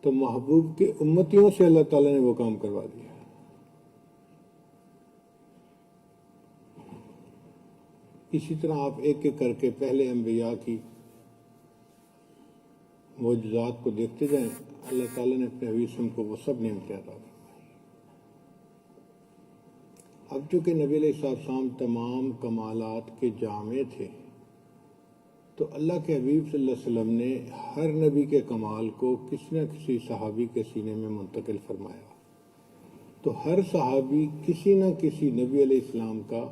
تو محبوب کے امتیوں سے اللہ تعالیٰ نے وہ کام کروا دیا۔ اسی طرح آپ ایک ایک کر کے پہلے انبیاء کی معجزات کو دیکھتے جائیں، اللہ تعالیٰ نے اپنے حبیب سے کو وہ سب نعمتیں عطا فرمائی۔ اب چونکہ نبی علیہ السلام تمام کمالات کے جامع تھے، تو اللہ کے حبیب صلی اللہ علیہ وسلم نے ہر نبی کے کمال کو کسی نہ کسی صحابی کے سینے میں منتقل فرمایا، تو ہر صحابی کسی نہ کسی نبی علیہ السلام کا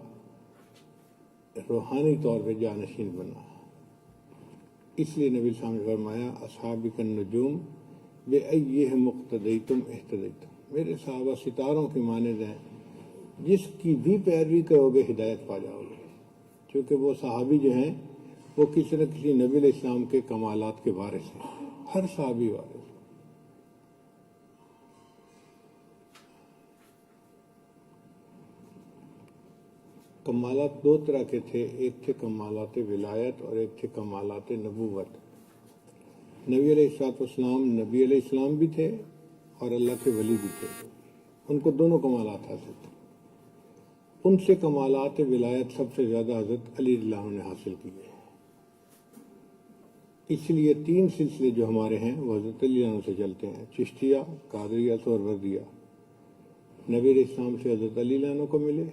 روحانی طور پہ جانشین بنا۔ اس لیے نبی صلی اللہ علیہ وسلم نے فرمایا اصحابک النجوم بأیہم اقتدیتم اہتدیتم، میرے صحابہ ستاروں کی مانند ہیں، جس کی بھی پیروی کرو گے ہدایت پا جاؤ گے، کیونکہ وہ صحابی جو ہیں وہ کسی نہ کسی نبی علیہ السلام کے کمالات کے وارث ہیں، ہر صحابی وارث۔ کمالات دو طرح کے تھے، ایک تھے کمالات ولایت اور ایک تھے کمالات نبوت۔ نبی علیہ السلام نبی علیہ السلام بھی تھے اور اللہ کے ولی بھی تھے، ان کو دونوں کمالات حاصل تھے۔ ان سے کمالات ولایت سب سے زیادہ حضرت علی رضی اللہ عنہ نے حاصل کیے۔ اس لیے تین سلسلے جو ہمارے ہیں وہ حضرت علی رضی اللہ عنہ سے چلتے ہیں، چشتیہ، قادریہ اور وردیہ۔ نبی علیہ السلام سے حضرت علی رضی اللہ عنہ کو ملے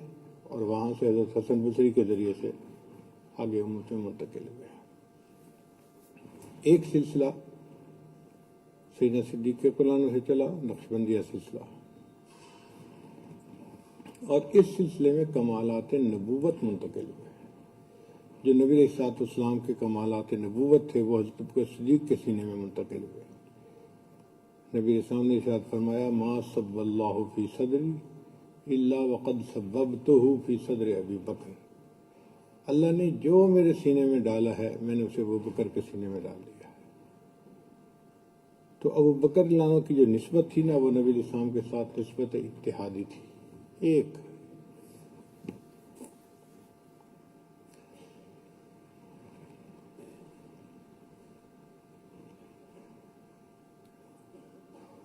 اور وہاں سے حضرت حسن بصری کے ذریعے سے آگے امت میں منتقل ہوئے۔ ایک سلسلہ سیدنا صدیق کے قرآن سے چلا، نقشبندیہ سلسلہ، اور اس سلسلے میں کمالات نبوت منتقل ہوئے۔ جو نبی علیہ السلام کے کمالات نبوت تھے وہ حضرت ابوبکر صدیق کے سینے میں منتقل ہوئے۔ نبی علیہ السلام نے ارشاد فرمایا ما صب اللہ فی صدری الا وقد سببتہ فی صدر ابی بکر، اللہ نے جو میرے سینے میں ڈالا ہے میں نے اسے ابوبکر کے سینے میں ڈال دیا ہے۔ تو ابوبکر رضی اللہ عنہ کی جو نسبت تھی نا، وہ نبی علیہ السلام کے ساتھ نسبت اتحادی تھی، ایک۔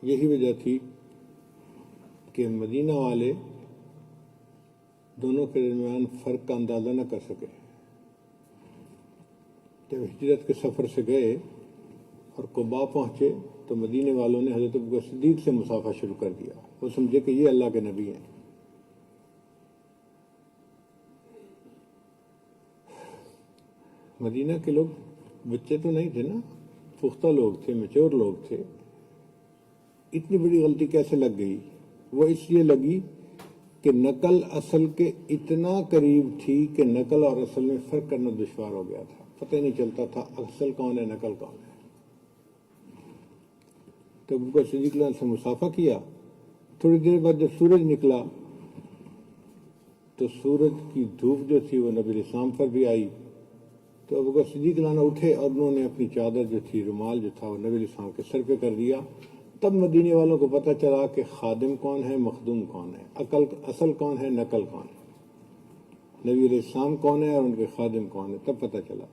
یہی وجہ تھی کہ مدینہ والے دونوں کے درمیان فرق کا اندازہ نہ کر سکے۔ جب ہجرت کے سفر سے گئے اور قباء پہنچے تو مدینے والوں نے حضرت ابوبکر صدیق سے مصافحہ شروع کر دیا، وہ سمجھے کہ یہ اللہ کے نبی ہیں۔ مدینہ کے لوگ بچے تو نہیں تھے نا، پختہ لوگ تھے، میچور لوگ تھے۔ اتنی بڑی غلطی کیسے لگ گئی؟ وہ اس لیے لگی کہ نقل اصل کے اتنا قریب تھی کہ نقل اور اصل میں فرق کرنا دشوار ہو گیا تھا، پتہ ہی نہیں چلتا تھا اصل کون ہے نقل کون ہے۔ تو ابوبکر صدیق سے مصافحہ کیا، تھوڑی دیر بعد جب سورج نکلا تو سورج کی دھوپ جو تھی وہ نبی علیہ السلام پر بھی آئی، تو ابوبکر صدیق اٹھے اور انہوں نے اپنی چادر جو تھی، رومال جو تھا، وہ نبی علیہ السلام کے سر پہ کر دیا۔ تب مدینے والوں کو پتہ چلا کہ خادم کون ہے، مخدوم کون ہے، اصل کون ہے، نقل کون ہے، نبی علیہ السلام کون ہے اور ان کے خادم کون ہے، تب پتہ چلا۔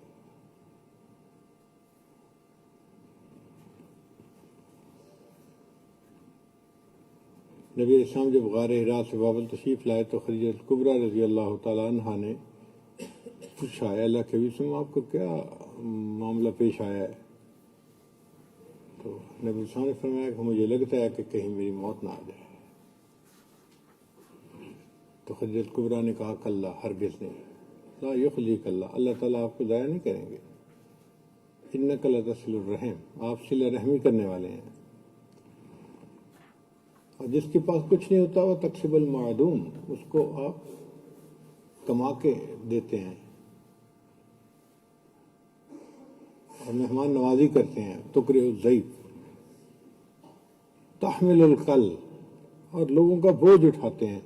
نبی علیہ السلام جب غار حرا سے بابل تشریف لائے تو خدیجہ الکبریٰ رضی اللہ تعالیٰ عنہا نے پوچھا، اللہ کے حبیب صلی اللہ علیہ وسلم آپ کو کیا معاملہ پیش آیا ہے؟ تو نبی علیہ السلام نے فرمایا کہ مجھے لگتا ہے کہ کہیں میری موت نہ آ جائے۔ تو خدیجہ الکبریٰ نے کہا کلا، ہرگز نہیں، لا یخزیک اللہ، اللہ تعالیٰ آپ کو ضائع نہیں کریں گے، انک لتصل الرحم، آپ صلہ رحمی کرنے والے ہیں، اور جس کے پاس کچھ نہیں ہوتا وہ تکسب المعدوم، اس کو آپ کما کے دیتے ہیں اور مہمان نوازی کرتے ہیں، تقرئ الضیف، تحمل القل، اور لوگوں کا بوجھ اٹھاتے ہیں،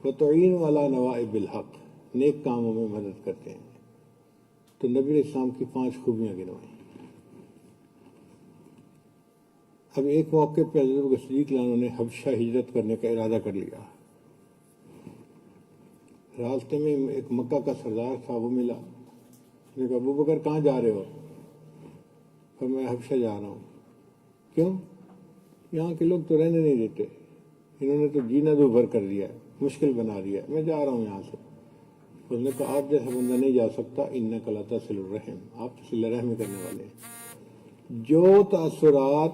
وتعین علی نوائب الحق، نیک کاموں میں مدد کرتے ہیں۔ تو نبی علیہ السلام کی 5 خوبیاں گنوائیں۔ اب ایک موقع پہ حضرت ابوبکر صدیق نے حبشہ ہجرت کرنے کا ارادہ کر لیا۔ راستے میں ایک مکہ کا سردار تھا، وہ ملا، اس نے کہا ابوبکر کہاں جا رہے ہو؟ پھر میں حبشہ جا رہا ہوں۔ کیوں؟ یہاں کے لوگ تو رہنے نہیں دیتے، انہوں نے تو جینا دو بھر کر دیا ہے، مشکل بنا دیا ہے، میں جا رہا ہوں یہاں سے۔ اس نے کہا آپ جیسا بندہ نہیں جا سکتا، انک لا تصل الرحم، آپ تو صلہ رحم کرنے والے ہیں۔ جو تاثرات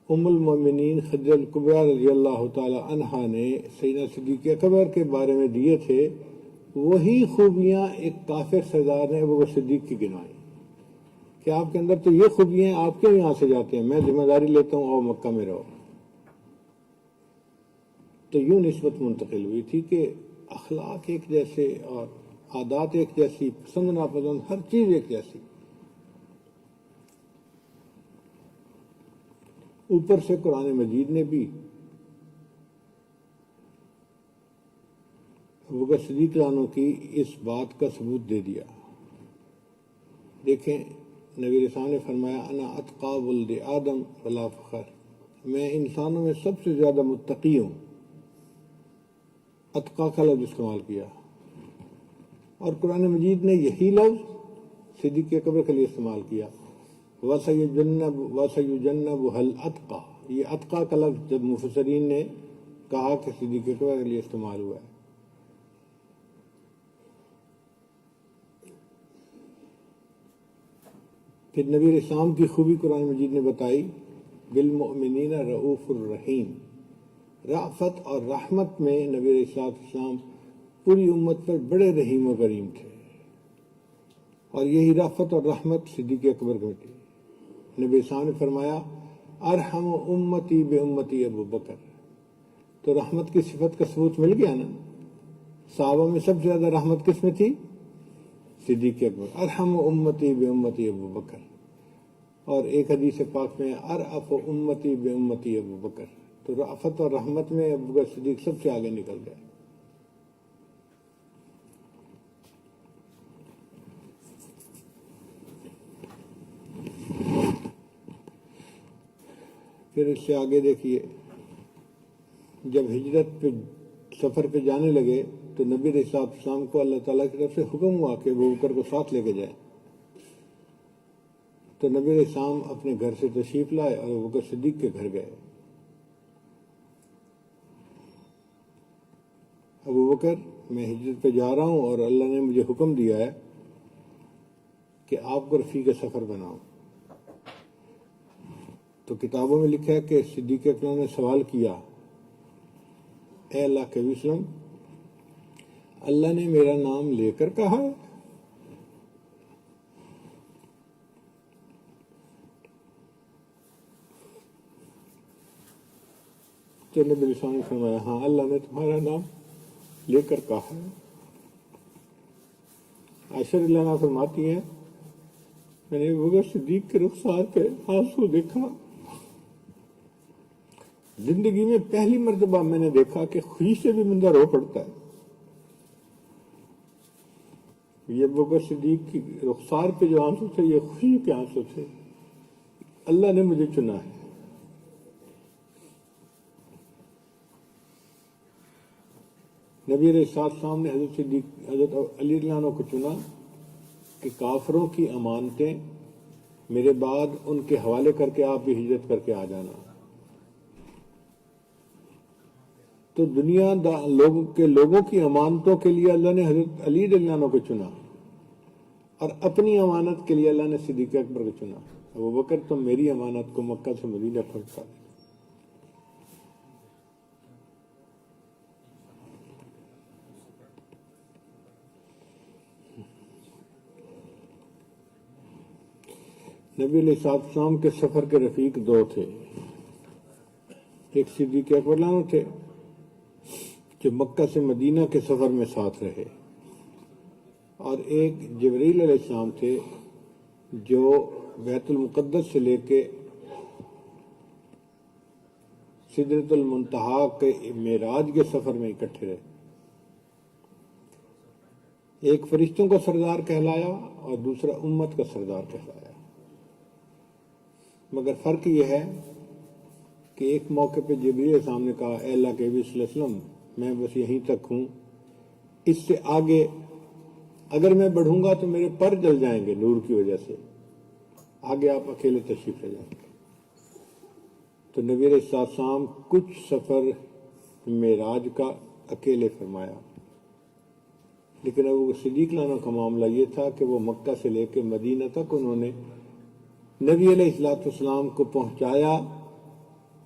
ام المومنین خدیجہ الکبریٰ رضی اللہ تعالی عنہا نے سیدنا صدیق اکبر کے بارے میں دیے تھے، وہی خوبیاں ایک کافر سردار نے ابو بکر صدیق کی گنوائی کہ آپ کے اندر تو یہ خوبیاں ہیں، آپ کیوں یہاں سے جاتے ہیں؟ میں ذمہ داری لیتا ہوں اور مکہ میں رہو۔ تو یوں نسبت منتقل ہوئی تھی کہ اخلاق ایک جیسے اور عادات ایک جیسی، پسند ناپسند ہر چیز ایک جیسی۔ اوپر سے قرآن مجید نے بھی ابو بکر صدیق عنہ کی اس بات کا ثبوت دے دیا۔ دیکھیں نبی رسول نے فرمایا انا اتقی ولد آدم ولا فخر، میں انسانوں میں سب سے زیادہ متقی ہوں۔ اتقا کا لفظ استعمال کیا، اور قرآن مجید نے یہی لفظ صدیق اکبر کے لیے استعمال کیا، وَسَيُجَنَّبُهَا الْأَتْقَى۔ یہ اتقا کا لفظ جب مفسرین نے کہا کہ صدیق اکبر کے لیے استعمال ہوا ہے۔ پھر نبی اسلام کی خوبی قرآن مجید نے بتائی، بالمؤمنین رؤوف الرحیم، رأفت اور رحمت میں نبی علیہ السلام پوری امت پر بڑے رحیم و کریم تھے، اور یہی رأفت اور رحمت صدیق اکبر میں تھی۔ نبی اسلام نے فرمایا ارحم امتی بے امتی ابو بکر، تو رحمت کی صفت کا ثبوت مل گیا نا۔ صحابہ میں سب سے زیادہ رحمت کس میں تھی؟ صدیق اکبر۔ ارحم امتی بے امتی ابو بکر، اور ایک حدیث پاک میں ارأف امتی بے امتی ابو بکر، تو رأفت اور رحمت میں ابو بکر صدیق سب سے آگے نکل گئے۔ پھر اس سے آگے دیکھیے، جب ہجرت پہ سفر پہ جانے لگے تو نبی علیہ السلام کو اللہ تعالیٰ کی طرف سے حکم ہوا کہ ابو بکر کو ساتھ لے کے جائیں۔ تو نبی علیہ السلام اپنے گھر سے تشریف لائے اور ابو بکر صدیق کے گھر گئے۔ ابو بکر میں ہجرت پہ جا رہا ہوں اور اللہ نے مجھے حکم دیا ہے کہ آپ کو رفیق سفر بناؤ۔ تو کتابوں میں لکھا ہے کہ صدیق اکبر نے سوال کیا، اے اللہ کے وسلم، اللہ نے میرا نام لے کر کہا ہے؟ تو نبی علیہ السلام نے فرمایا ہاں، اللہ نے تمہارا نام لے کر کہا ہے۔ عائشہ رضی اللہ عنہا فرماتی ہیں میں نے ابو بکر صدیق کے رخسار پہ آنسو دیکھا، زندگی میں پہلی مرتبہ میں نے دیکھا کہ خوشی سے بھی بندہ رو پڑتا ہے۔ یہ ابو بکر صدیق کی رخسار پہ جو آنسو تھے یہ خوشی کے آنسو تھے، اللہ نے مجھے چنا ہے۔ نبی علیہ السلام نے حضرت علی رضی اللہ عنہ کو چنا کہ کافروں کی امانتیں میرے بعد ان کے حوالے کر کے آپ بھی ہجرت کر کے آ جانا۔ تو دنیا لوگوں کی امانتوں کے لیے اللہ نے حضرت علی رضی اللہ عنہ کو چنا، اور اپنی امانت کے لیے اللہ نے صدیق اکبر کو چنا۔ ابو بکر تو میری امانت کو مکہ سے مدینہ پہنچا دے۔ نبی علیہ السلام کے سفر کے رفیق دو تھے، ایک صدیق اکبر عنہ تھے جو مکہ سے مدینہ کے سفر میں ساتھ رہے، اور ایک جبرائیل علیہ السلام تھے جو بیت المقدس سے لے کے سدرۃ المنتہا کے معراج کے سفر میں اکٹھے رہے۔ ایک فرشتوں کا سردار کہلایا اور دوسرا امت کا سردار کہلایا، مگر فرق یہ ہے کہ ایک موقع پہ جبرائیل علیہ السلام نے کہا اے اللہ کے نبی صلی اللہ علیہ وسلم، میں بس یہیں تک ہوں، اس سے آگے اگر میں بڑھوں گا تو میرے پر جل جائیں گے نور کی وجہ سے، آگے آپ اکیلے تشریف لے جائیں گے۔ تو نبی علیہ السلام کچھ سفر معراج کا اکیلے فرمایا، لیکن ابو بکر صدیق عنہ کا معاملہ یہ تھا کہ وہ مکہ سے لے کے مدینہ تک انہوں نے نبی علیہ السلام کو پہنچایا،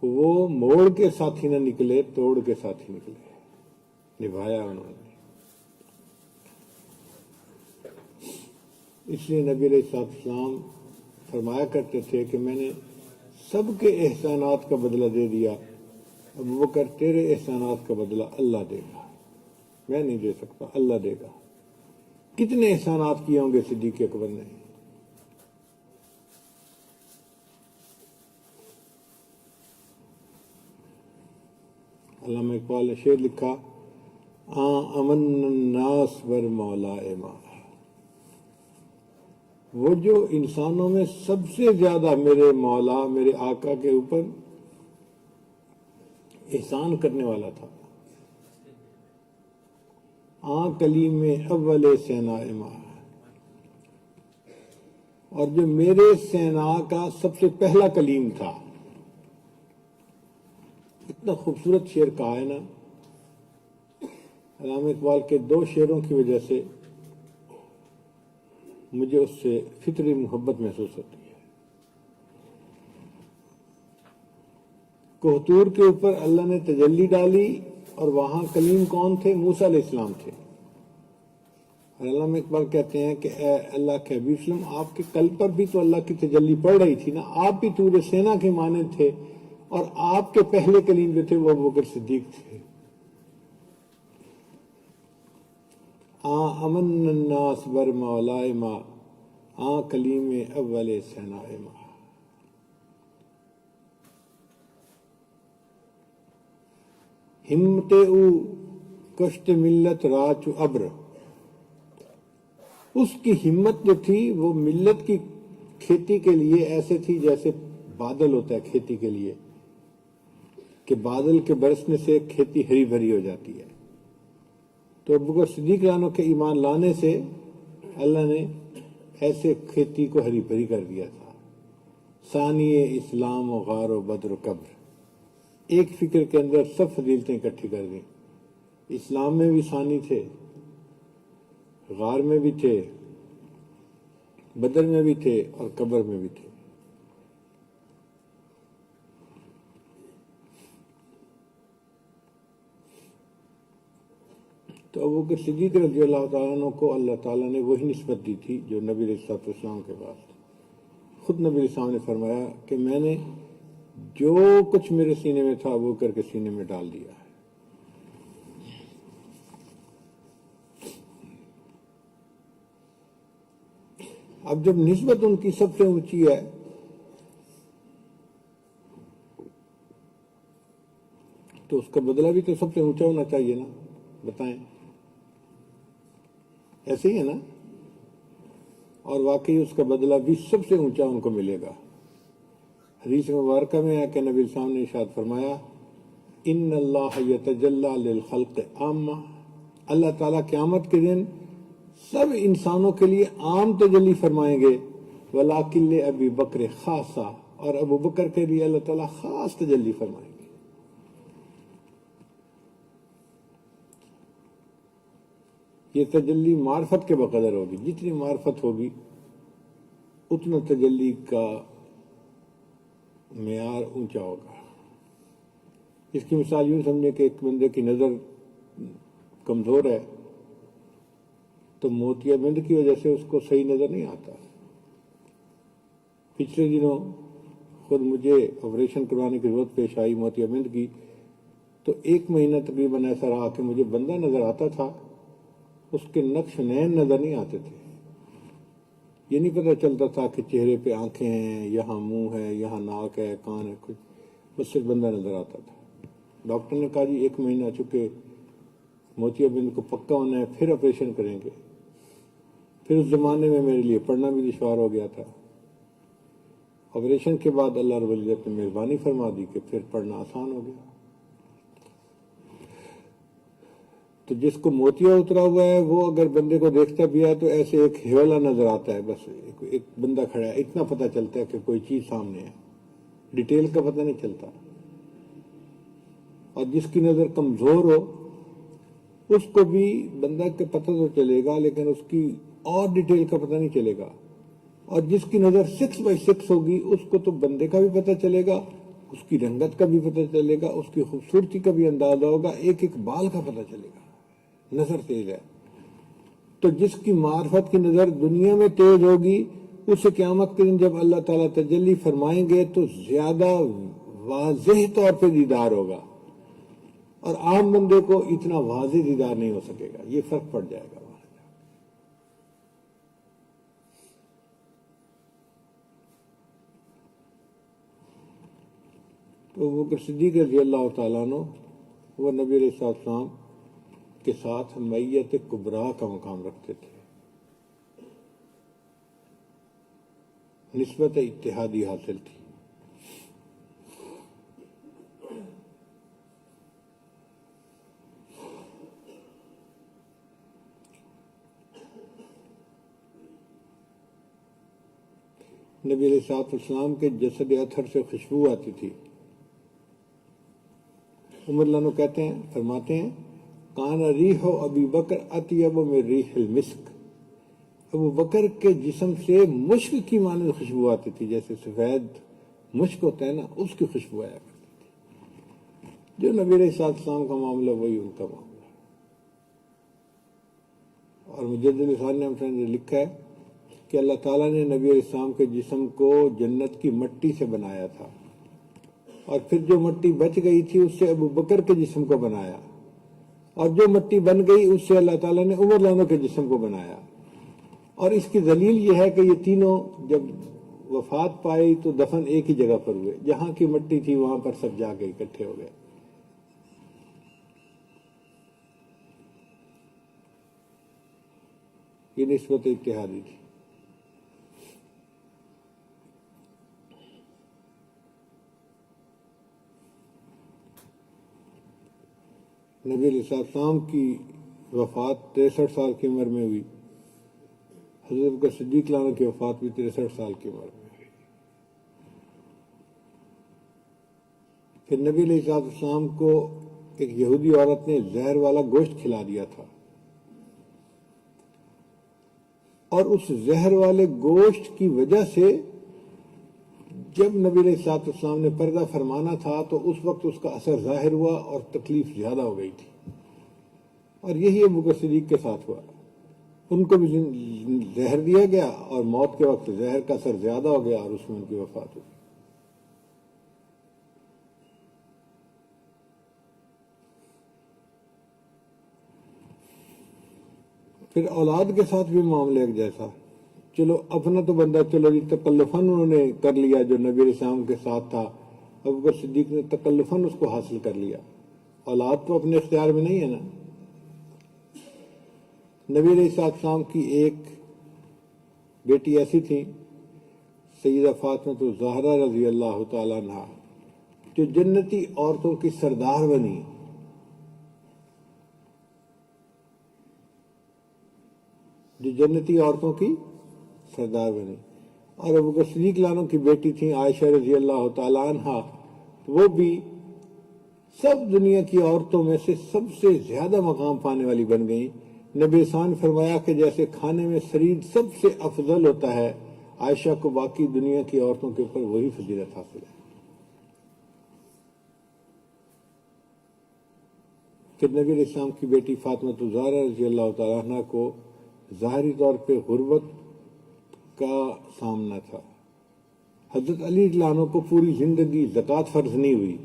وہ موڑ کے ساتھی نہ نکلے، توڑ کے ساتھی نکلے، نبھایا انہوں نے۔ اس لیے نبی علیہ السلام فرمایا کرتے تھے کہ میں نے سب کے احسانات کا بدلہ دے دیا، ابو بکر تیرے احسانات کا بدلہ اللہ دے گا، میں نہیں دے سکتا، اللہ دے گا۔ کتنے احسانات کیے ہوں گے صدیق اکبر نے۔ علامہ اقبال نے شعر لکھا، امن الناس بر مولا ما، وہ جو انسانوں میں سب سے زیادہ میرے مولا، میرے آقا کے اوپر احسان کرنے والا تھا، کلیم اول سینا ما، اور جو میرے سینا کا سب سے پہلا کلیم تھا۔ اتنا خوبصورت شعر کہا ہے نا علامہ اقبال کے، دو شعروں کی وجہ سے مجھے اس سے فطری محبت محسوس ہوتی ہے۔ کوہتور کے اوپر اللہ نے تجلی ڈالی اور وہاں کلیم کون تھے؟ موسیٰ علیہ السلام تھے۔ اور علامہ اقبال کہتے ہیں کہ اے اللہ کے حبیب صلی اللہ علیہ وسلم، آپ کے قلب پر بھی تو اللہ کی تجلی پڑ رہی تھی نا، آپ بھی طور سینا کے مانند تھے، اور آپ کے پہلے کلیم جو تھے وہ ابوبکر صدیق تھے۔ امن الناس بر مولا ما، کلیم اول سینا ما۔ ہمت او کشت ملت راچ ابر، اس کی ہمت جو تھی وہ ملت کی کھیتی کے لیے ایسے تھی جیسے بادل ہوتا ہے کھیتی کے لیے، کہ بادل کے برسنے سے کھیتی ہری بھری ہو جاتی ہے۔ تو ابوبکر صدیق عنہ کے ایمان لانے سے اللہ نے ایسے کھیتی کو ہری بھری کر دیا تھا۔ ثانی اسلام و غار و بدر و قبر، ایک فکر کے اندر سب فضیلتیں اکٹھی کر دیں۔ اسلام میں بھی ثانی تھے، غار میں بھی تھے، بدر میں بھی تھے، اور قبر میں بھی تھے۔ تو ابوبکر صدیق رضی اللہ تعالیٰ عنہ کو اللہ تعالیٰ نے وہی نسبت دی تھی جو نبی علیہ السلام کے پاس تھی۔ خود نبی علیہ السلام نے فرمایا کہ میں نے جو کچھ میرے سینے میں تھا ابوبکر کے سینے میں ڈال دیا ہے۔ اب جب نسبت ان کی سب سے اونچی ہے تو اس کا بدلہ بھی تو سب سے اونچا ہونا چاہیے نا، بتائیں، ایسے ہی ہے نا؟ اور واقعی اس کا بدلہ بھی سب سے اونچا ان کو ملے گا۔ حدیث مبارکہ میں ہے کہ نبی السلام نے ارشاد فرمایا، ان اللہ یتجلی للخلق عامہ، اللہ تعالیٰ قیامت کے دن سب انسانوں کے لیے عام تجلی فرمائیں گے، ولیکن لابی بکر خاصہ، اور ابو بکر کے لیے اللہ تعالیٰ خاص تجلی فرمائیں گے۔ یہ تجلی معرفت کے بقدر ہوگی، جتنی معرفت ہوگی اتنا تجلی کا معیار اونچا ہوگا۔ اس کی مثال یوں سمجھیں کہ ایک بندے کی نظر کمزور ہے تو موتیا بند کی وجہ سے اس کو صحیح نظر نہیں آتا۔ پچھلے دنوں خود مجھے آپریشن کروانے کی ضرورت پیش آئی موتیا بند کی، تو 1 مہینہ تقریباً ایسا رہا کہ مجھے بندہ نظر آتا تھا، اس کے نقش نین نظر نہیں آتے تھے۔ یہ نہیں پتہ چلتا تھا کہ چہرے پہ آنکھیں ہیں، یہاں منہ ہے، یہاں ناک ہے، کان ہے، کچھ بس صرف بندہ نظر آتا تھا۔ ڈاکٹر نے کہا جی 1 مہینہ چکے موتیا بند کو پکا ہونا ہے، پھر آپریشن کریں گے۔ پھر اس زمانے میں میرے لیے پڑھنا بھی دشوار ہو گیا تھا۔ آپریشن کے بعد اللہ رب العزت نے مہربانی فرما دی کہ پھر پڑھنا آسان ہو گیا۔ تو جس کو موتیا اترا ہوا ہے وہ اگر بندے کو دیکھتا بھی ہے تو ایسے ایک ہیولا نظر آتا ہے، بس ایک بندہ کھڑا ہے، اتنا پتہ چلتا ہے کہ کوئی چیز سامنے ہے، ڈیٹیل کا پتہ نہیں چلتا. اور جس کی نظر کمزور ہو اس کو بھی بندہ کا پتہ تو چلے گا لیکن اس کی اور ڈیٹیل کا پتہ نہیں چلے گا. اور جس کی نظر 6x6 ہوگی اس کو تو بندے کا بھی پتہ چلے گا, اس کی رنگت کا بھی پتہ چلے گا, اس کی خوبصورتی کا بھی اندازہ ہوگا, ایک ایک بال کا پتہ چلے گا. نظر تیز ہے. تو جس کی معرفت کی نظر دنیا میں تیز ہوگی اسے قیامت کے دن جب اللہ تعالیٰ تجلی فرمائیں گے تو زیادہ واضح طور پہ دیدار ہوگا, اور عام بندے کو اتنا واضح دیدار نہیں ہو سکے گا. یہ فرق پڑ جائے گا. تو وہ صدیق رضی اللہ تعالیٰ عنہ وہ نبی علیہ السلام کے ساتھ معیت کبریٰ کا مقام رکھتے تھے, نسبت اتحادی حاصل تھی. نبی علیہ السلام کے جسد اطہر سے خوشبو آتی تھی. عمر لانو کہتے ہیں, فرماتے ہیں, کان ریح ابی بکر اطیب من ریح المسک. ابو بکر کے جسم سے مشک کی مانند خوشبو آتی تھی, جیسے سفید مشک ہوتا ہے نا, اس کی خوشبو آیا کرتی تھی. جو نبی علیہ السلام کا معاملہ وہی ان کا معاملہ. اور مجدد لسان نے لکھا ہے کہ اللہ تعالیٰ نے نبی علیہ السلام کے جسم کو جنت کی مٹی سے بنایا تھا, اور پھر جو مٹی بچ گئی تھی اس سے ابو بکر کے جسم کو بنایا, اور جو مٹی بن گئی اس سے اللہ تعالیٰ نے عمر لانو کے جسم کو بنایا. اور اس کی دلیل یہ ہے کہ یہ تینوں جب وفات پائی تو دفن ایک ہی جگہ پر ہوئے, جہاں کی مٹی تھی وہاں پر سب جا کے اکٹھے ہو گئے. یہ نسبت اتحادی تھی. نبی علیہ السلام کی وفات 63 سال کی عمر میں ہوئی. حضرت بکر صدیق عنہ کی وفات بھی 63 سال کی عمر میں ہوئی. پھر نبی علیہ السلام کو ایک یہودی عورت نے زہر والا گوشت کھلا دیا تھا, اور اس زہر والے گوشت کی وجہ سے جب نبی علیہ السلام نے پردہ فرمانا تھا تو اس وقت اس کا اثر ظاہر ہوا اور تکلیف زیادہ ہو گئی تھی. اور یہی ابو بکر صدیق کے ساتھ ہوا. ان کو بھی زہر دیا گیا اور موت کے وقت زہر کا اثر زیادہ ہو گیا اور اس میں ان کی وفات ہوئی. پھر اولاد کے ساتھ بھی معاملہ ایک جیسا. چلو اپنا تو بندہ چلو جی تکلفاً انہوں نے کر لیا جو نبی علیہ السلام کے ساتھ تھا, ابو بکر صدیق نے تکلفاً اس کو حاصل کر لیا. اولاد تو اپنے اختیار میں نہیں ہے نا. نبی علیہ السلام کی ایک بیٹی ایسی تھی سیدہ فاطمہ الزہرا رضی اللہ تعالیٰ عنہا, جو جنتی عورتوں کی سردار بنی. جو جنتی عورتوں کی سردار بنی. اور ابو بکر صدیق عنہ کی بیٹی تھی عائشہ رضی اللہ تعالیٰ عنہا, وہ بھی سب دنیا کی عورتوں میں سے سب سے زیادہ مقام پانے والی بن گئی. نبی نے فرمایا کہ جیسے کھانے میں ثرید سب سے افضل ہوتا ہے, عائشہ کو باقی دنیا کی عورتوں کے اوپر وہی فضیلت حاصل ہے. پھر نبی علیہ السلام کی بیٹی فاطمہ الزہرا رضی اللہ تعالیٰ عنہ کو ظاہری طور پہ غربت کا سامنا تھا. حضرت علی رضی اللہ عنہ کو پوری زندگی زکوٰۃ فرض نہیں ہوئی,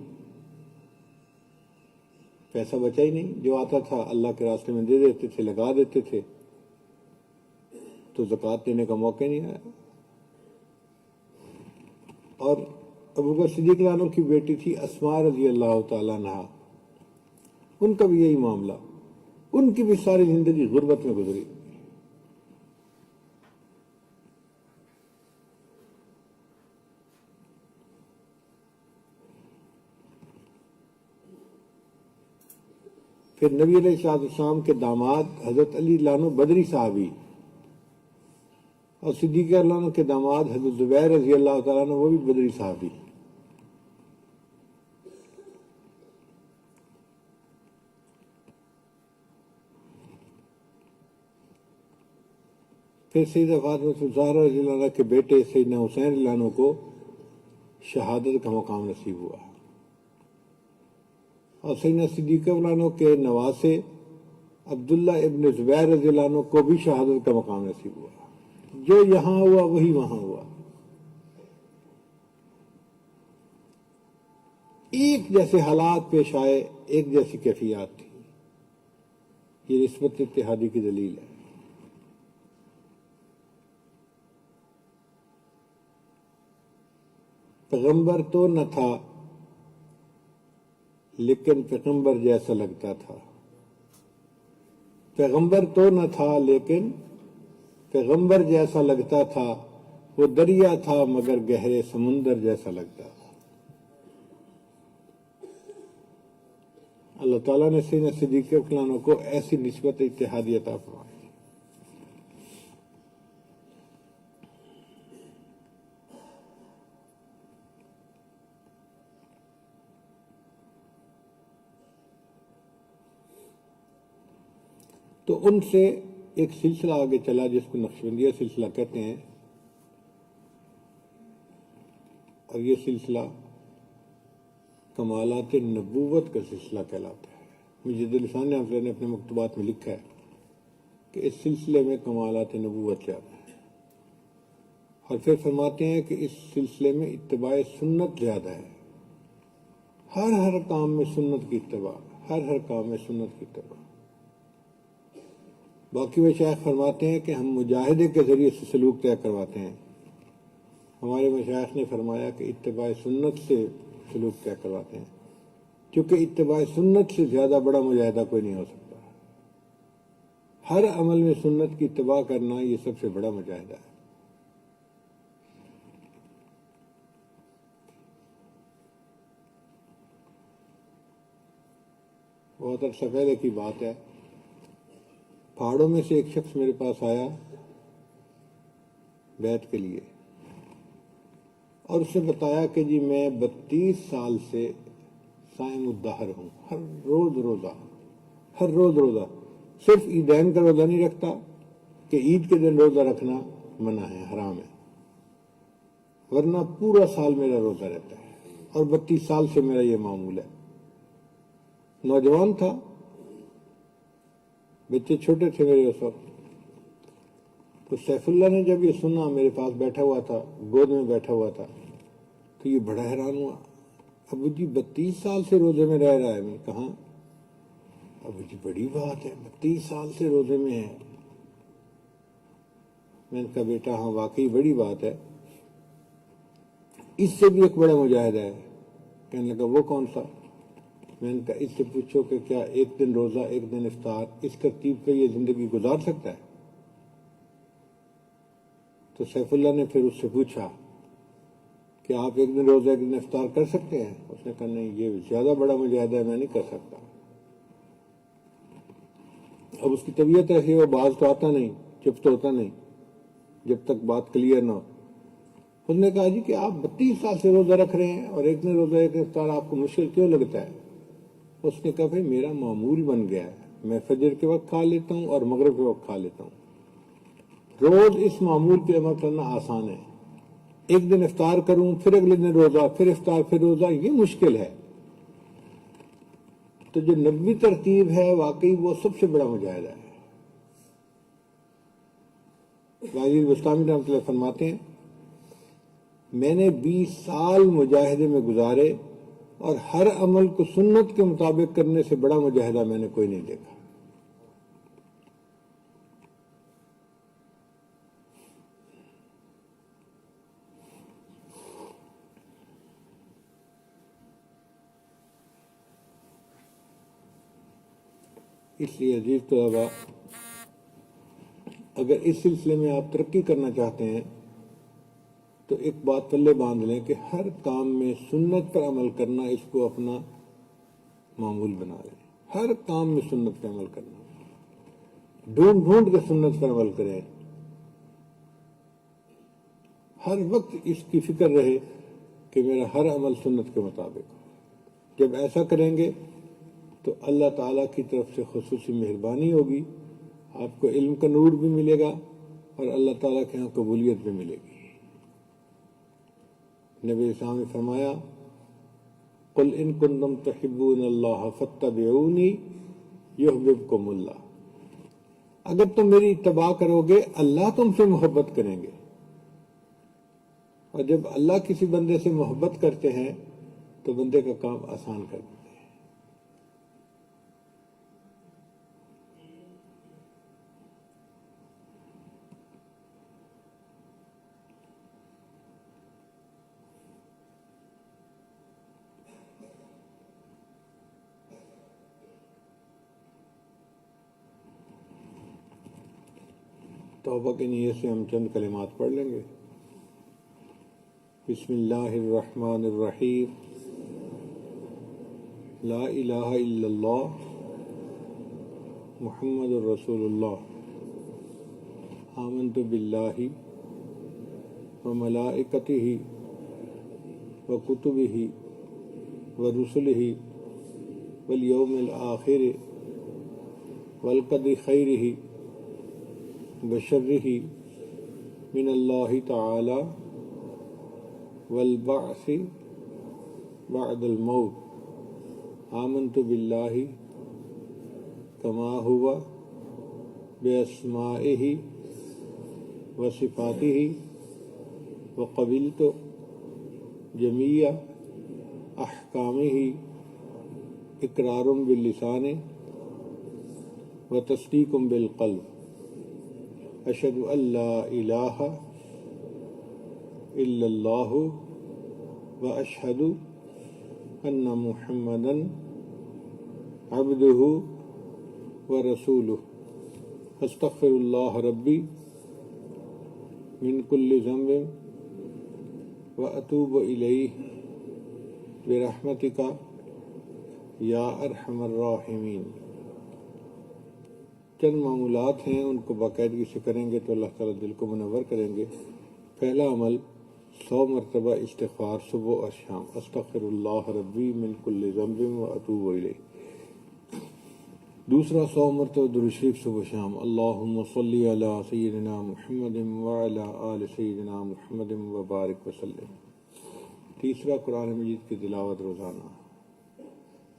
پیسہ بچا ہی نہیں, جو آتا تھا اللہ کے راستے میں دے دیتے تھے, لگا دیتے تھے, تو زکوٰۃ دینے کا موقع نہیں آیا. اور ابو بکر صدیق عنہ کی بیٹی تھی اسماء رضی اللہ تعالیٰ عنہا, ان کا بھی یہی معاملہ, ان کی بھی ساری زندگی غربت میں گزری. پھر نبی علیہ السلام کے داماد حضرت علی عنہ بدری صحابی, اور صدیق عنہ کے داماد حضرت زبیر رضی اللہ تعالیٰ عنہ وہ بھی بدری صحابی. پھر سیدہ فاطمہ زہرا رضی اللہ عنہ کے بیٹے سیدنا حسین رضی اللہ عنہ کو شہادت کا مقام نصیب ہوا، اور سیدنا صدیق رضی اللہ عنہ کے نواسے عبداللہ ابن زبیر رضی اللہ عنہ کو بھی شہادت کا مقام نصیب ہوا۔ جو یہاں ہوا وہی وہاں ہوا، ایک جیسے حالات پیش آئے، ایک جیسی کیفیات تھی۔ یہ نسبت اتحادی کی دلیل ہے۔ پیغمبر تو نہ تھا لیکن پیغمبر جیسا لگتا تھا، پیغمبر تو نہ تھا لیکن پیغمبر جیسا لگتا تھا، وہ دریا تھا مگر گہرے سمندر جیسا لگتا تھا۔ اللہ تعالیٰ نے سیدنا صدیق رضی اللہ عنہ کو ایسی نسبت اتحادی عطا فرمائی۔ تو ان سے ایک سلسلہ آگے چلا جس کو نقشبندیہ سلسلہ کہتے ہیں، اور یہ سلسلہ کمالات نبوت کا سلسلہ کہلاتا ہے۔ مجد لسان حافظ نے اپنے مکتوبات میں لکھا ہے کہ اس سلسلے میں کمالات نبوت زیادہ ہے، اور پھر فرماتے ہیں کہ اس سلسلے میں اتباع سنت زیادہ ہے۔ ہر کام میں سنت کی اتباع، ہر کام میں سنت کی اتباع۔ باقی مشائخ فرماتے ہیں کہ ہم مجاہدے کے ذریعے سے سلوک طے کرواتے ہیں، ہمارے مشائخ نے فرمایا کہ اتباع سنت سے سلوک طے کرواتے ہیں، کیونکہ اتباع سنت سے زیادہ بڑا مجاہدہ کوئی نہیں ہو سکتا۔ ہر عمل میں سنت کی اتباع کرنا یہ سب سے بڑا مجاہدہ ہے۔ بہت عرصہ پہلے کی بات ہے، پہاڑوں میں سے ایک شخص میرے پاس آیا بیعت کے لیے، اور اس نے بتایا کہ جی میں 32 سال سے صائم الدہر ہوں، ہر روز روزہ، صرف عیدین کا روزہ نہیں رکھتا کہ عید کے دن روزہ رکھنا منع ہے، حرام ہے، ورنہ پورا سال میرا روزہ رہتا ہے، اور 32 سال سے میرا یہ معمول ہے۔ نوجوان تھا، بچے چھوٹے تھے میرے اس وقت۔ تو سیف اللہ نے جب یہ سنا، میرے پاس بیٹھا ہوا تھا، گود میں بیٹھا ہوا تھا، تو یہ بڑا حیران ہوا۔ ابو جی 32 سال سے روزے میں رہ رہا ہے؟ میں کہا ابو جی بڑی بات ہے، 32 سال سے روزے میں ہے۔ میں نے کہا بیٹا ہاں واقعی بڑی بات ہے، اس سے بھی ایک بڑا مجاہدہ ہے۔ کہنے لگا وہ کون سا؟ میں نے کہا اس سے پوچھو کہ کیا ایک دن روزہ ایک دن افطار اس ترتیب پہ یہ زندگی گزار سکتا ہے؟ تو سیف اللہ نے پھر اس سے پوچھا کہ آپ ایک دن روزہ ایک دن افطار کر سکتے ہیں؟ اس نے کہا نہیں، یہ زیادہ بڑا مجاہدہ ہے، میں نہیں کر سکتا۔ اب اس کی طبیعت ایسی ہے، وہ باز تو آتا نہیں، چپ تو ہوتا نہیں جب تک بات کلیئر نہ ہو۔ اس نے کہا جی کہ آپ 32 سال سے روزہ رکھ رہے ہیں اور ایک دن روزہ ایک دن افطار آپ کو مشکل کیوں لگتا ہے؟ اس نے کہا بھائی میرا معمول بن گیا ہے، میں فجر کے وقت کھا لیتا ہوں اور مغرب کے وقت کھا لیتا ہوں، روز اس معمول پہ عمل کرنا آسان ہے۔ ایک دن افطار کروں، پھر اگلے دن روزہ، پھر افطار، پھر روزہ، یہ مشکل ہے۔ تو جو نبوی ترتیب ہے واقعی وہ سب سے بڑا مجاہدہ ہے۔ غازی بستامی رحمۃ اللہ فرماتے ہیں میں نے 20 سال مجاہدے میں گزارے اور ہر عمل کو سنت کے مطابق کرنے سے بڑا مجاہدہ میں نے کوئی نہیں دیکھا۔ اس لیے عزیز طلباء، اگر اس سلسلے میں آپ ترقی کرنا چاہتے ہیں تو ایک بات پلے باندھ لیں کہ ہر کام میں سنت پر عمل کرنا، اس کو اپنا معمول بنا لیں۔ ہر کام میں سنت پر عمل کرنا، ڈھونڈ کے سنت پر عمل کریں، ہر وقت اس کی فکر رہے کہ میرا ہر عمل سنت کے مطابق ہو۔ جب ایسا کریں گے تو اللہ تعالیٰ کی طرف سے خصوصی مہربانی ہوگی، آپ کو علم کا نور بھی ملے گا اور اللہ تعالیٰ کے ہاں قبولیت بھی ملے گی۔ نبی اسلام نے فرمایا قل ان کنتم تحبون اللہ فاتبعونی یحببکم اللہ، اگر تم میری اتباع کرو گے اللہ تم سے محبت کریں گے، اور جب اللہ کسی بندے سے محبت کرتے ہیں تو بندے کا کام آسان کر دیتے ہیں۔ توبہ کی نیت سے ہم چند کلمات پڑھ لیں گے۔ بسم اللہ الرحمن الرحیم، لا الہ الا اللہ محمد الرسول اللہ، آمنت باللہ وملائکتہ وکتبہ ورسلہ والیوم الآخر والقدر خیرہ وشرہ من اللہ تعالی والبعث بعد الموت، آمنت باللہ کما ہوا باسمائہ وصفاتہ وقبلت جمیع احکامہ اقرار باللسان وتصدیق بالقلب، اشہد ان لا الہ الا اللہ واشہد ان محمدا عبدہ ورسولہ، استغفر اللہ ربی من کل ذنب واتوب الیہ برحمتک یا ارحم الراحمین۔ چند معمولات ہیں، ان کو باقاعدگی سے کریں گے تو اللہ تعالیٰ دل کو منور کریں گے۔ پہلا عمل 100 مرتبہ استغفار صبح اور شام، استغفر اللہ ربی من کل ذنب واتوب الیہ۔ دوسرا 100 مرتبہ درود شریف صبح شام، اللہم صلی علی سیدنا محمد وعلی آل سیدنا محمد وبارک وسلم۔ تیسرا قرآن مجید کی تلاوت روزانہ۔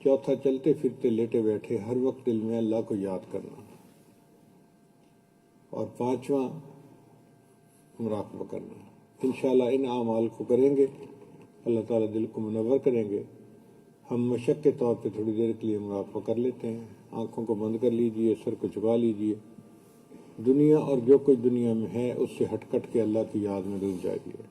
چوتھا چلتے پھرتے لیٹے بیٹھے ہر وقت دل میں اللہ کو یاد کرنا۔ اور پانچواں مراقبہ کرنا۔ انشاءاللہ ان اعمال کو کریں گے اللہ تعالیٰ دل کو منور کریں گے۔ ہم مشق کے طور پہ تھوڑی دیر کے لیے مراقبہ کر لیتے ہیں، آنکھوں کو بند کر لیجئے، سر کو جھکا لیجئے، دنیا اور جو کچھ دنیا میں ہے اس سے ہٹ کٹ کے اللہ کی یاد میں ڈوب جائیے۔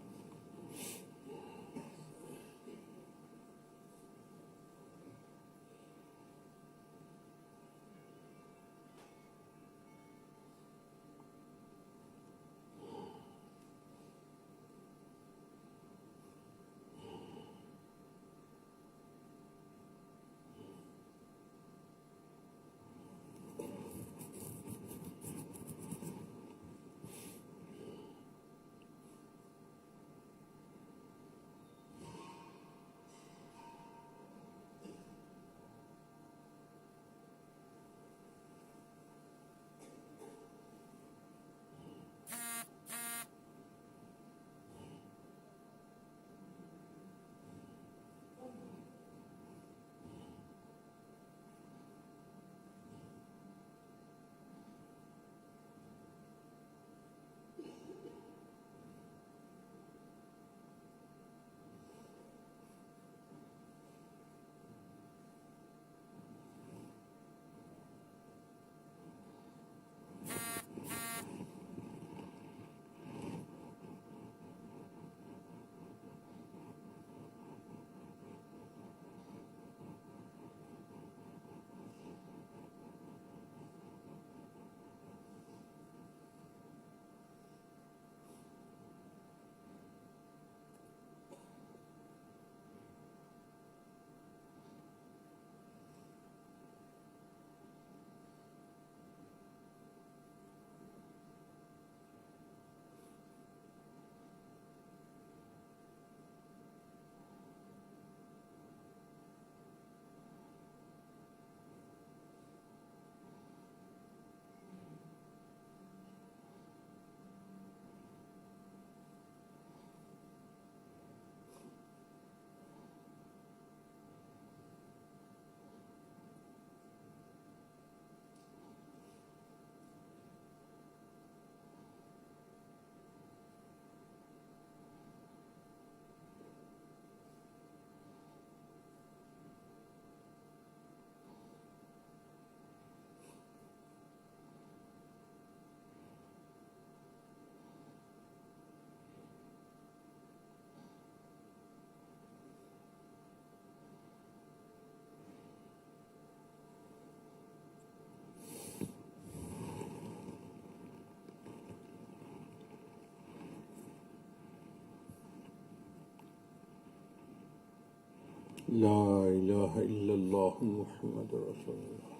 لا الہ الا اللہ محمد رسول اللہ.